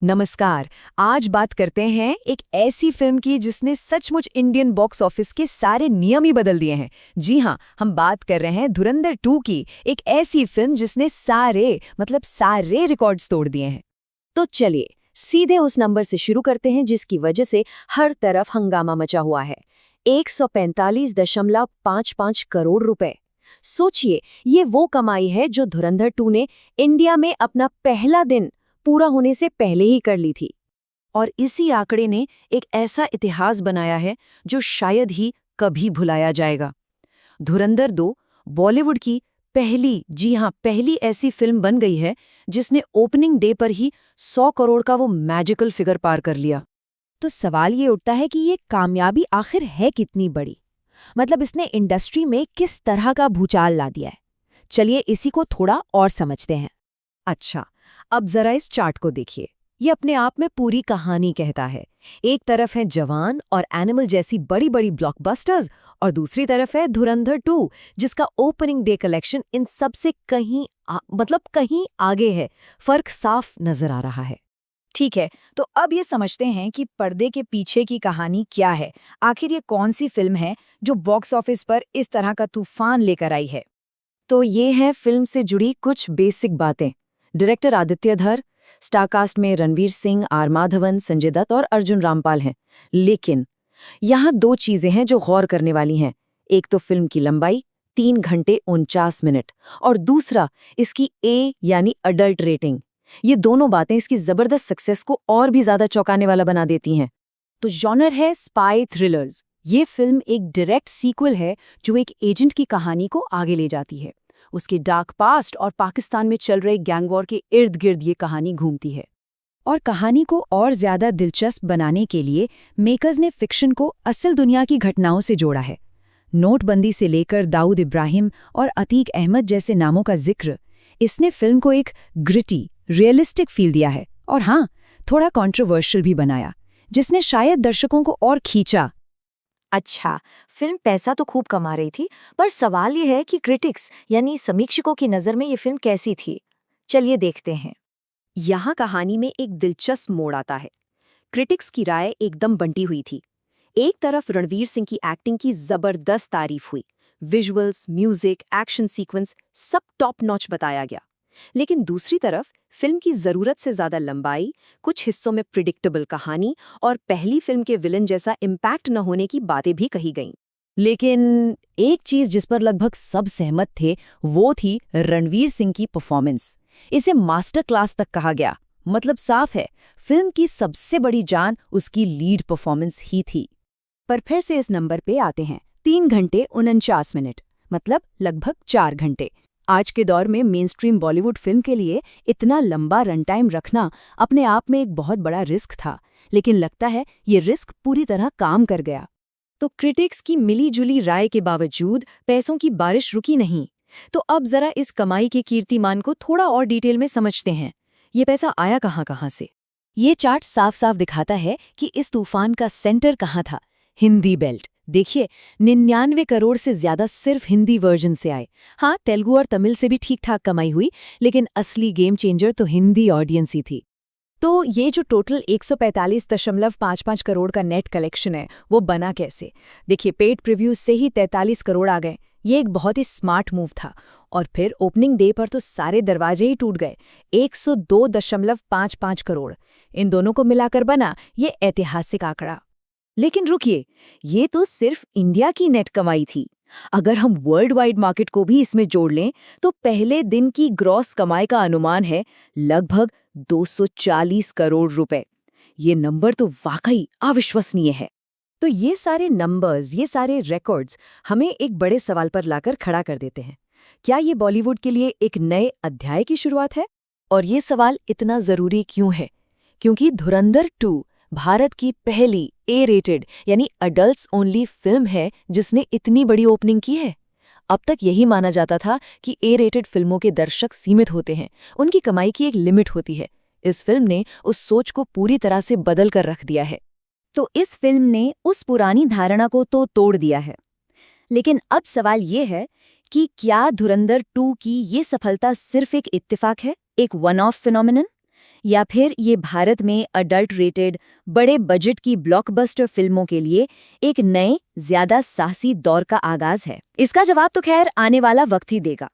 नमस्कार। आज बात करते हैं एक ऐसी फिल्म की जिसने सचमुच इंडियन बॉक्स ऑफिस के सारे नियम ही बदल दिए हैं। जी हाँ, हम बात कर रहे हैं धुरंधर 2 की, एक ऐसी फिल्म जिसने सारे रिकॉर्ड्स तोड़ दिए हैं। तो चलिए सीधे उस नंबर से शुरू करते हैं जिसकी वजह से हर तरफ हंगामा मचा हुआ है। 145.55 करोड़ रुपए। सोचिए, ये वो कमाई है जो धुरंधर 2 ने इंडिया में अपना पहला दिन पूरा होने से पहले ही कर ली थी। और इसी आंकड़े ने एक ऐसा इतिहास बनाया है जो शायद ही कभी भुलाया जाएगा। धुरंधर 2 बॉलीवुड की पहली ऐसी फिल्म बन गई है जिसने ओपनिंग डे पर ही 100 करोड़ का वो मैजिकल फिगर पार कर लिया। तो सवाल ये उठता है कि ये कामयाबी आखिर है कितनी बड़ी? मतलब इसने इंडस्ट्री में किस तरह का भूचाल ला दिया है? चलिए इसी को थोड़ा और समझते हैं। अच्छा, अब जरा इस चार्ट को देखिए। ये अपने आप में पूरी कहानी कहता है। एक तरफ है जवान और एनिमल जैसी बड़ी बड़ी ब्लॉकबस्टर्स, और दूसरी तरफ है धुरंधर 2 जिसका ओपनिंग डे कलेक्शन इन सब से कहीं आगे है। फर्क साफ नजर आ रहा है। ठीक है, तो अब ये समझते हैं कि पर्दे के पीछे की कहानी क्या है। आखिर ये कौन सी फिल्म है जो बॉक्स ऑफिस पर इस तरह का तूफान लेकर आई है। तो ये है फिल्म से जुड़ी कुछ बेसिक बातें। डायरेक्टर आदित्य धर, स्टारकास्ट में रणवीर सिंह, आर माधवन, संजय दत्त और अर्जुन रामपाल हैं। लेकिन यहाँ दो चीजें हैं जो गौर करने वाली हैं। एक तो फिल्म की लंबाई 3 घंटे 49 मिनट, और दूसरा इसकी ए यानी अडल्ट रेटिंग। ये दोनों बातें इसकी जबरदस्त सक्सेस को और भी ज्यादा चौंकाने वाला बना देती हैं। तो जॉनर है स्पाई थ्रिलर्स। ये फिल्म एक डायरेक्ट सीक्वल है जो एक एजेंट की कहानी को आगे ले जाती है। उसके डार्क पास्ट और पाकिस्तान में चल रहे गैंग वॉर के इर्द गिर्द ये कहानी घूमती है। और कहानी को और ज्यादा दिलचस्प बनाने के लिए मेकर्स ने फिक्शन को असल दुनिया की घटनाओं से जोड़ा है। नोटबंदी से लेकर दाऊद इब्राहिम और अतीक अहमद जैसे नामों का जिक्र, इसने फिल्म को एक ग्रिटी, रियलिस्टिक फील दिया है। और हाँ, थोड़ा कंट्रोवर्शियल भी बनाया, जिसने शायद दर्शकों को और खींचा। अच्छा, फिल्म पैसा तो खूब कमा रही थी, पर सवाल ये है कि क्रिटिक्स यानी समीक्षकों की नज़र में ये फिल्म कैसी थी। चलिए देखते हैं। यहाँ कहानी में एक दिलचस्प मोड़ आता है। क्रिटिक्स की राय एकदम बंटी हुई थी। एक तरफ रणवीर सिंह की एक्टिंग की जबरदस्त तारीफ हुई, विजुअल्स, म्यूजिक, एक्शन सीक्वेंस सब टॉप नॉच बताया गया। लेकिन दूसरी तरफ फिल्म की जरूरत से ज्यादा लंबाई, कुछ हिस्सों में प्रिडिक्टेबल कहानी और पहली फिल्म के विलन जैसा इम्पैक्ट न होने की बातें भी कही गईं। लेकिन एक चीज जिस पर लगभग सब सहमत थे वो थी रणवीर सिंह की परफॉर्मेंस। इसे मास्टर क्लास तक कहा गया। मतलब साफ है, फिल्म की सबसे बड़ी जान उसकी लीड परफॉर्मेंस ही थी। पर फिर से इस नंबर पे आते हैं। 3 घंटे 49 मिनट, मतलब लगभग 4 घंटे। आज के दौर में मेनस्ट्रीम बॉलीवुड फिल्म के लिए इतना लंबा रन टाइम रखना अपने आप में एक बहुत बड़ा रिस्क था, लेकिन लगता है ये रिस्क पूरी तरह काम कर गया। तो क्रिटिक्स की मिली-जुली राय के बावजूद पैसों की बारिश रुकी नहीं। तो अब जरा इस कमाई के कीर्तिमान को थोड़ा और डिटेल में समझते हैं। ये पैसा आया कहाँ से? ये चार्ट साफ साफ दिखाता है कि इस तूफान का सेंटर कहाँ था। हिंदी बेल्ट। देखिए, 99 करोड़ से ज्यादा सिर्फ हिंदी वर्जन से आए। हाँ, तेलुगु और तमिल से भी ठीक ठाक कमाई हुई, लेकिन असली गेम चेंजर तो हिंदी ऑडियंस ही थी। तो ये जो टोटल 145.55 करोड़ का नेट कलेक्शन है, वो बना कैसे? देखिए, पेड प्रीव्यूज से ही 43 करोड़ आ गए। ये एक बहुत ही स्मार्ट मूव था। और फिर ओपनिंग डे पर तो सारे दरवाजे ही टूट गए। 102.55 करोड़। इन दोनों को मिलाकर बना ये ऐतिहासिक आंकड़ा। लेकिन रुकिए, ये तो सिर्फ इंडिया की नेट कमाई थी। अगर हम वर्ल्ड वाइड मार्केट को भी इसमें जोड़ लें तो पहले दिन की ग्रॉस कमाई का अनुमान है लगभग 240 करोड़ रुपए। ये नंबर तो वाकई अविश्वसनीय है। तो ये सारे नंबर्स, ये सारे रिकॉर्ड्स हमें एक बड़े सवाल पर लाकर खड़ा कर देते हैं। क्या ये बॉलीवुड के लिए एक नए अध्याय की शुरुआत है? और ये सवाल इतना जरूरी क्यों है? क्योंकि धुरंधर 2 भारत की पहली ए रेटेड यानी अडल्ट्स ओनली फिल्म है जिसने इतनी बड़ी ओपनिंग की है। अब तक यही माना जाता था कि ए रेटेड फिल्मों के दर्शक सीमित होते हैं, उनकी कमाई की एक लिमिट होती है। इस फिल्म ने उस सोच को पूरी तरह से बदल कर रख दिया है। तो इस फिल्म ने उस पुरानी धारणा को तो तोड़ दिया है। लेकिन अब सवाल ये है कि क्या धुरंधर 2 की ये सफलता सिर्फ एक इत्तेफाक है, एक वन ऑफ फिनोमिनन, या फिर ये भारत में अडल्ट रेटेड बड़े बजट की ब्लॉकबस्टर फिल्मों के लिए एक नए, ज्यादा साहसी दौर का आगाज है? इसका जवाब तो खैर आने वाला वक्त ही देगा।